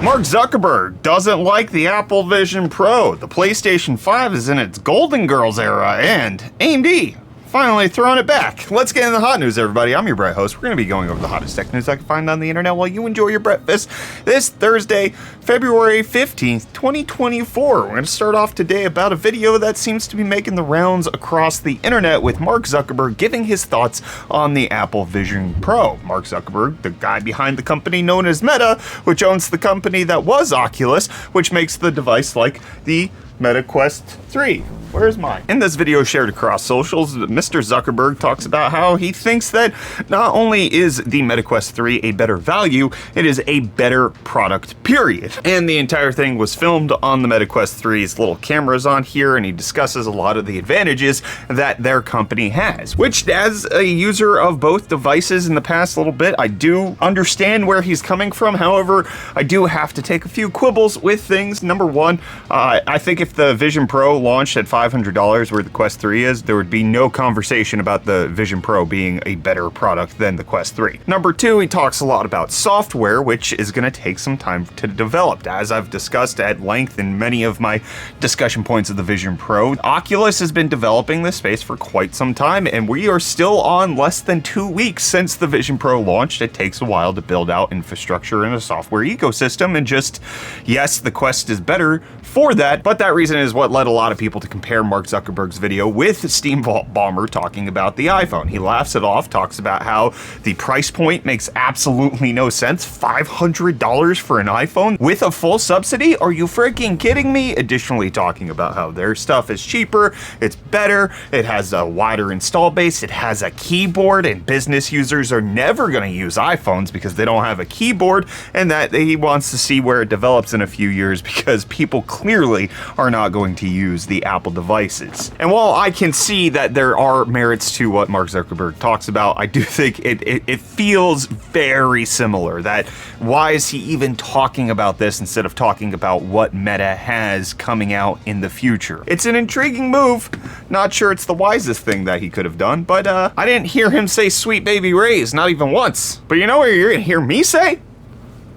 Mark Zuckerberg doesn't like the Apple Vision Pro. The PlayStation 5 is in its Golden Girls era, and AMD finally throwing it back. Let's get into the hot news, everybody. I'm your bright host. We're going to be going over the hottest tech news I can find on the internet while you enjoy your breakfast this Thursday, February 15th, 2024. We're going to start off today about a video that seems to be making the rounds across the internet with Mark Zuckerberg giving his thoughts on the Apple Vision Pro. Mark Zuckerberg, the guy behind the company known as Meta, which owns the company that was Oculus, which makes the device like the Meta Quest 3. Where's mine? In this video shared across socials, Mr. Zuckerberg talks about how he thinks that not only is the Meta Quest 3 a better value, it is a better product, period. And the entire thing was filmed on the Meta Quest 3's little cameras on here, and he discusses a lot of the advantages that their company has. Which, as a user of both devices in the past little bit, I do understand where he's coming from. However, I do have to take a few quibbles with things. Number one, I think if the Vision Pro launched at $500 where the Quest 3 is, there would be no conversation about the Vision Pro being a better product than the Quest 3. Number two, he talks a lot about software, which is going to take some time to develop. As I've discussed at length in many of my discussion points of the Vision Pro, Oculus has been developing this space for quite some time, and we are still on less than 2 weeks since the Vision Pro launched. It takes a while to build out infrastructure and a software ecosystem, and just, yes, the Quest is better for that, but that reason is what led a lot of people to compare Mark Zuckerberg's video with Steam Vault Bomber talking about the iPhone. He laughs it off, talks about how the price point makes absolutely no sense. $500 for an iPhone with a full subsidy? Are you freaking kidding me? Additionally, talking about how their stuff is cheaper, it's better, it has a wider install base, it has a keyboard, and business users are never going to use iPhones because they don't have a keyboard, and that he wants to see where it develops in a few years because people clearly are not going to use the Apple devices. And while I can see that there are merits to what Mark Zuckerberg talks about, I do think it feels very similar. That why is he even talking about this instead of talking about what Meta has coming out in the future? It's an intriguing move. Not sure it's the wisest thing that he could have done, but I didn't hear him say sweet baby Rays, not even once. But you know what you're gonna hear me say?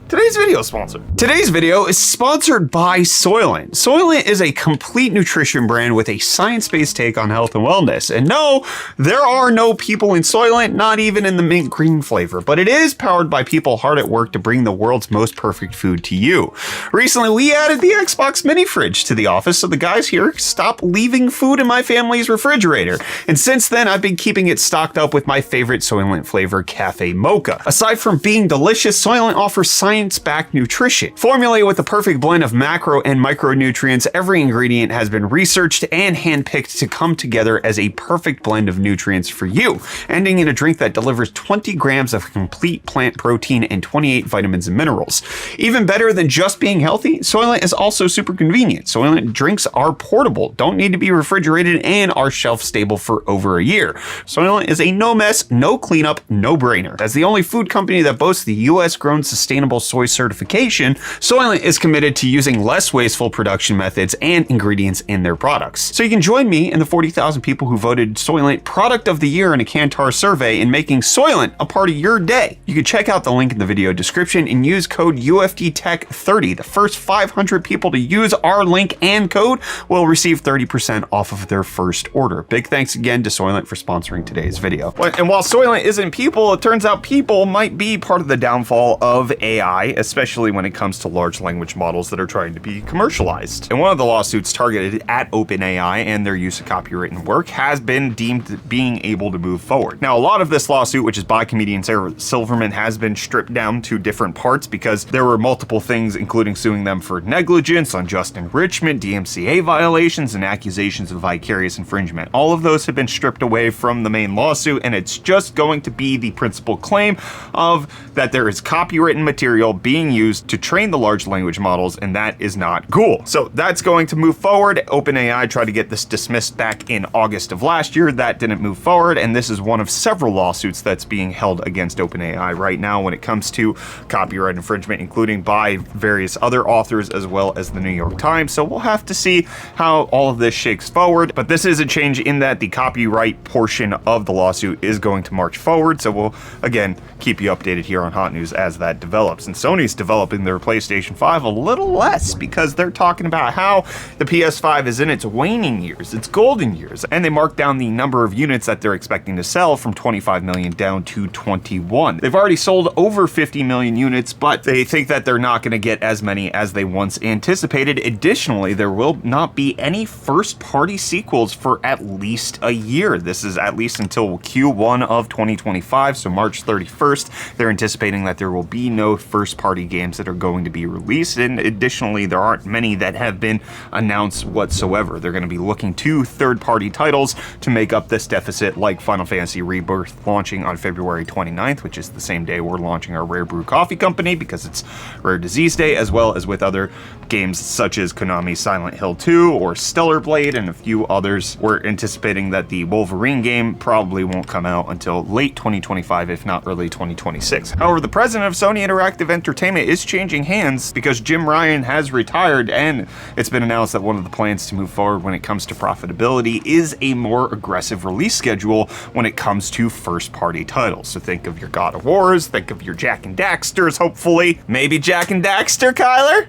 Today's video is sponsored. Today's video is sponsored by Soylent. Soylent is a complete nutrition brand with a science-based take on health and wellness. And no, there are no people in Soylent, not even in the mint green flavor, but it is powered by people hard at work to bring the world's most perfect food to you. Recently, we added the Xbox mini fridge to the office, so the guys here stop leaving food in my family's refrigerator. And since then, I've been keeping it stocked up with my favorite Soylent flavor, Cafe Mocha. Aside from being delicious, Soylent offers science-backed nutrition. Formulated with the perfect blend of macro and micronutrients, every ingredient has been researched and handpicked to come together as a perfect blend of nutrients for you, ending in a drink that delivers 20 grams of complete plant protein and 28 vitamins and minerals. Even better than just being healthy, Soylent is also super convenient. Soylent drinks are portable, don't need to be refrigerated, and are shelf-stable for over a year. Soylent is a no-mess, no-cleanup, no-brainer. As the only food company that boasts the US-grown sustainable soy certification, Soylent is committed to using less wasteful production methods and ingredients in their products. So you can join me and the 40,000 people who voted Soylent Product of the Year in a Kantar survey in making Soylent a part of your day. You can check out the link in the video description and use code UFDTech30. The first 500 people to use our link and code will receive 30% off of their first order. Big thanks again to Soylent for sponsoring today's video. And while Soylent isn't people, it turns out people might be part of the downfall of AI, especially when it comes to large language models that are trying to be commercialized. And one of the lawsuits targeted at OpenAI and their use of copywritten work has been deemed being able to move forward. Now, a lot of this lawsuit, which is by comedian Sarah Silverman, has been stripped down to different parts because there were multiple things, including suing them for negligence, unjust enrichment, DMCA violations, and accusations of vicarious infringement. All of those have been stripped away from the main lawsuit, and it's just going to be the principal claim of that there is copywritten material being used to train the large language models, and that is not cool. So that's going to move forward. OpenAI tried to get this dismissed back in August of last year. That didn't move forward, and this is one of several lawsuits that's being held against OpenAI right now when it comes to copyright infringement, including by various other authors as well as the New York Times. So we'll have to see how all of this shakes forward, but this is a change in that the copyright portion of the lawsuit is going to march forward. So we'll, again, keep you updated here on Hot News as that develops. and Sony's developing their PlayStation 5 a little less because they're talking about how the PS5 is in its waning years, its golden years, and they marked down the number of units that they're expecting to sell from 25 million down to 21. They've already sold over 50 million units, but they think that they're not going to get as many as they once anticipated. Additionally, there will not be any first-party sequels for at least a year. This is at least until Q1 of 2025, so March 31st. They're anticipating that there will be no first-party games that are going to be released, and additionally, there aren't many that have been announced whatsoever. They're going to be looking to third-party titles to make up this deficit, like Final Fantasy Rebirth launching on February 29th, which is the same day we're launching our Rare Brew Coffee Company because it's Rare Disease Day, as well as with other games such as Konami's Silent Hill 2 or Stellar Blade and a few others. We're anticipating that the Wolverine game probably won't come out until late 2025, if not early 2026. However, the president of Sony Interactive Entertainment is changing hands because Jim Ryan has retired, and it's been announced that one of the plans to move forward when it comes to profitability is a more aggressive release schedule when it comes to first-party titles. So think of your God of Wars, think of your Jak and Daxters, hopefully. Maybe Jak and Daxter, Kyler?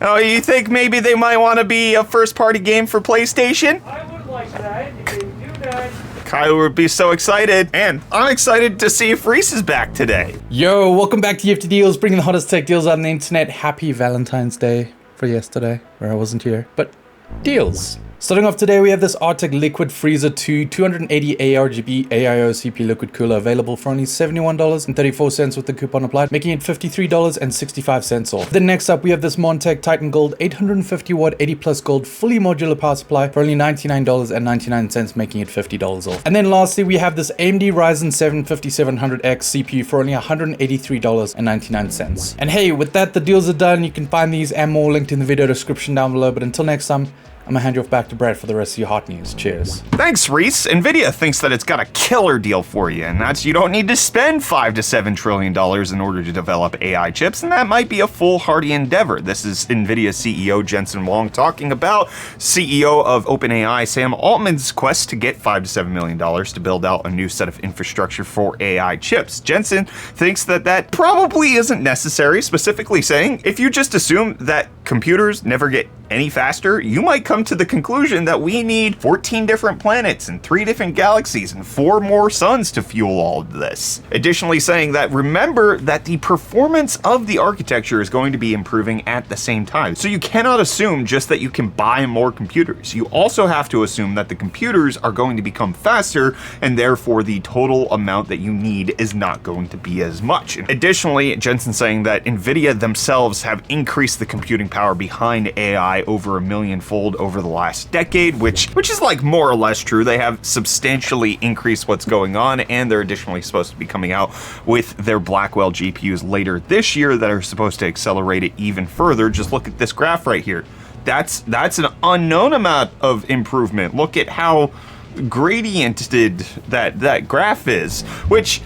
Oh, you think maybe they might want to be a first-party game for PlayStation? I would like that. You can do that. Kyler would be so excited, and I'm excited to see if Reece is back today. Yo, welcome back to UFD Deals, bringing the hottest tech deals on the internet. Happy Valentine's Day for yesterday, where I wasn't here, but deals. Starting off today, we have this Arctic Liquid Freezer 2 280 ARGB AIO CP liquid cooler available for only $71.34 with the coupon applied, making it $53.65 off. Then next up, we have this Montech Titan Gold 850 watt 80 plus gold fully modular power supply for only $99.99, making it $50 off. And then lastly, we have this AMD Ryzen 7 5700X CPU for only $183.99. And hey, with that, the deals are done. You can find these and more linked in the video description down below. But until next time, I'm gonna hand you off back to Brad for the rest of your hot news. Cheers. Thanks, Reece. Nvidia thinks that it's got a killer deal for you, and that's you don't need to spend $5 to $7 trillion in order to develop AI chips, and that might be a foolhardy endeavor. This is Nvidia CEO Jensen Huang talking about CEO of OpenAI Sam Altman's quest to get $5 to $7 million to build out a new set of infrastructure for AI chips. Jensen thinks that that probably isn't necessary, specifically saying if you just assume that computers never get any faster, you might come to the conclusion that we need 14 different planets and 3 different galaxies and 4 more suns to fuel all of this. Additionally saying that remember that the performance of the architecture is going to be improving at the same time. So you cannot assume just that you can buy more computers. You also have to assume that the computers are going to become faster, and therefore the total amount that you need is not going to be as much. Additionally, Jensen saying that Nvidia themselves have increased the computing power behind AI over 1 million-fold over the last decade, which is like more or less true. They have substantially increased what's going on, and they're additionally supposed to be coming out with their Blackwell GPUs later this year that are supposed to accelerate it even further. Just look at this graph right here. That's an unknown amount of improvement. Look at how gradiented that graph is, which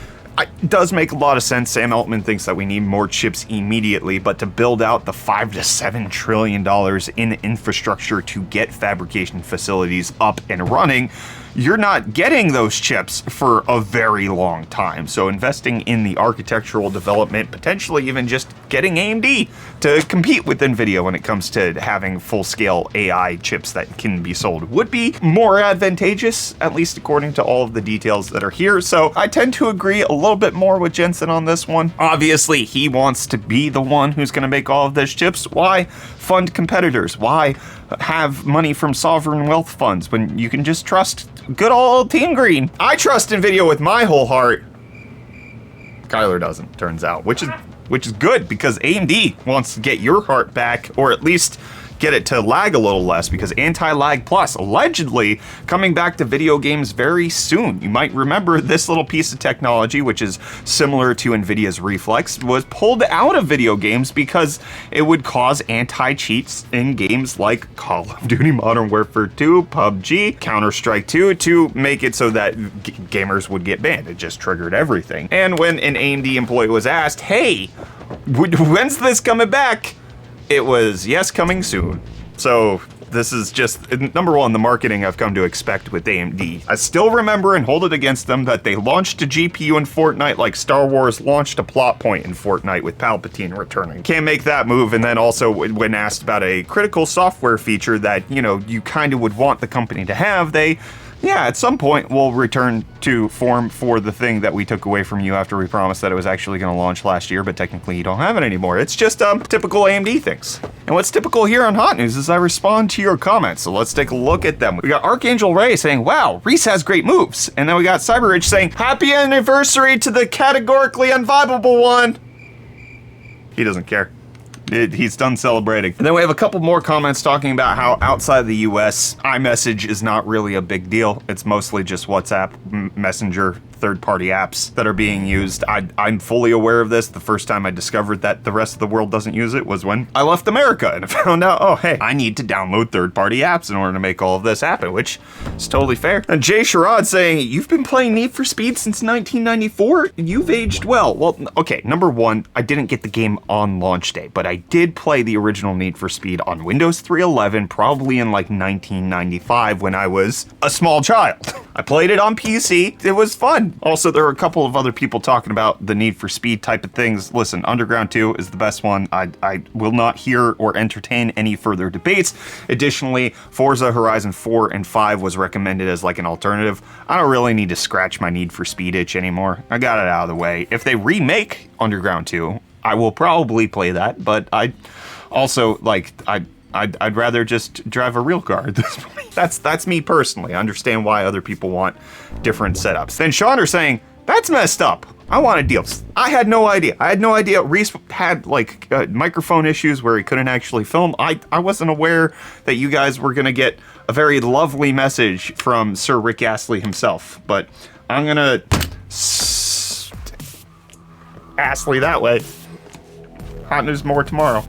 does make a lot of sense. Sam Altman thinks that we need more chips immediately, but to build out the $5 to $7 trillion in infrastructure to get fabrication facilities up and running, you're not getting those chips for a very long time. So investing in the architectural development, potentially even just getting AMD to compete with Nvidia when it comes to having full-scale AI chips that can be sold would be more advantageous, at least according to all of the details that are here. So I tend to agree a little bit more with Jensen on this one. Obviously, he wants to be the one who's going to make all of those chips. Why fund competitors? Why have money from sovereign wealth funds when you can just trust good old Team Green? I trust Nvidia with my whole heart. Kyler doesn't, turns out, which is good because AMD wants to get your heart back, or at least get it to lag a little less, because Anti-Lag Plus allegedly coming back to video games very soon. You might remember this little piece of technology, which is similar to Nvidia's Reflex, was pulled out of video games because it would cause anti-cheats in games like Call of Duty Modern Warfare 2, PUBG, Counter-Strike 2, to make it so that gamers would get banned. It just triggered everything. And when an AMD employee was asked, hey, when's this coming back? It was, yes, coming soon. So This is just, number one, the marketing I've come to expect with AMD. I still remember and hold it against them that they launched a GPU in Fortnite like Star Wars launched a plot point in Fortnite with Palpatine returning. Can't make that move. And then also when asked about a critical software feature that, you know, you kind of would want the company to have, they, yeah, at some point we'll return to form for the thing that we took away from you after we promised that it was actually going to launch last year, but technically you don't have it anymore. It's just typical AMD things. And what's typical here on Hot News is I respond to your comments, so let's take a look at them. We got Archangel Ray saying, wow, Reece has great moves. And then we got Cyberridge saying, happy anniversary to the categorically unvibable one. He doesn't care. He's done celebrating. And then we have a couple more comments talking about how outside the US, iMessage is not really a big deal. It's mostly just WhatsApp, Messenger, third-party apps that are being used. I'm fully aware of this. The first time I discovered that the rest of the world doesn't use it was when I left America and I found out, oh, hey, I need to download third-party apps in order to make all of this happen, which is totally fair. And Jay Sherrod saying, you've been playing Need for Speed since 1994? You've aged well. Well, okay, number one, I didn't get the game on launch day, but I did play the original Need for Speed on Windows 3.11, probably in like 1995 when I was a small child. I played it on PC. It was fun. Also, there are a couple of other people talking about the Need for Speed type of things. Listen, Underground 2 is the best one. I will not hear or entertain any further debates. Additionally, Forza Horizon 4 and 5 was recommended as like an alternative. I don't really need to scratch my Need for Speed itch anymore. I got it out of the way. If they remake Underground 2, I will probably play that, but I also, like, I'd rather just drive a real car at this point. That's me personally. I understand why other people want different setups. Then Sean saying, that's messed up. I wanted deals. I had no idea. Reece had like microphone issues where he couldn't actually film. I wasn't aware that you guys were going to get a very lovely message from Sir Rick Astley himself. But I'm going to Astley that way. Hot News more tomorrow.